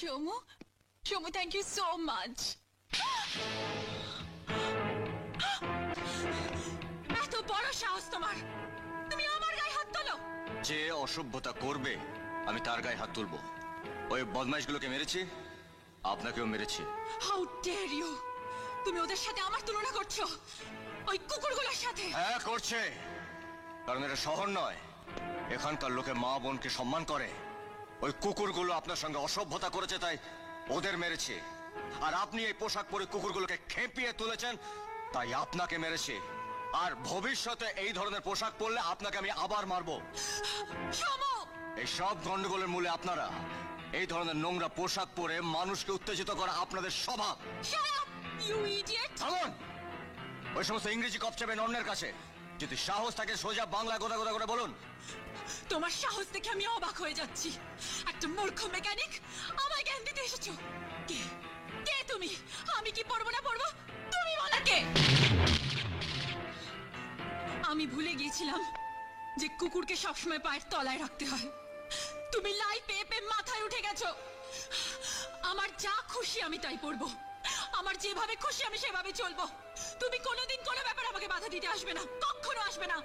Somu, Somu, thank you so much. এত বড় সাহস তোমার, তুমি আমার গায়ে হাত তোলো? যে অসভ্যতা করবে আমি তার গায়ে হাত তুলবো। ওই বদমাইশগুলোকে মেরেছি, আপনাকেও মেরেছি। How dare you! তুমি ওদের সাথে আমার তুলনা করছো, ওই কুকুরগুলোর সাথে? হ্যাঁ করছে, কারণ এটা শহর নয়, এখানকার লোকে মা বোনকে সম্মান করে। ওই কুকুরগুলো আপনার সঙ্গে অসভ্যতা করেছে তাই ওদের মেরেছে, আর আপনি এই পোশাক পরে কুকুরগুলোকে খেপিয়ে তুলেছেন তাই আপনাকে মেরেছে। আর ভবিষ্যতে এই ধরনের পোশাক পরলে আপনাকে আমি আবার মারবো। সোমু! এই সব গন্ডগোলের মূলে আপনারা। এই ধরনের নোংরা পোশাক পরে মানুষকে উত্তেজিত করা আপনাদের স্বভাব। Shut up, you idiot! থামুন! ওই সমস্ত ইংরেজি কপচাবেন অন্যের কাছে, যদি সাহস থাকে সোজা বাংলা গোদা গোদা করে বলুন। তোমার সাহস দেখে আমি অবাক হয়ে যাচ্ছি। একটা মূর্খ মেকানিক আমায় জ্ঞান দিতে এসেছো। কে কে তুমি? আমি কি পড়বো না পড়বো তুমি বলো কে? আমি ভুলে গিয়েছিলাম যে কুকুরকে সবসময় পায়ের তলায় রাখতে হয়। তুমি লাই পেয়ে পেয়ে মাথায় উঠে গেছো। আমার যা খুশি আমি তাই পড়বো, আমার যেভাবে খুশি আমি সেভাবে চলবো। তুমি কোনোদিন কোনো ব্যাপারে আমাকে বাধা দিতে আসবে না, কখনো আসবে না।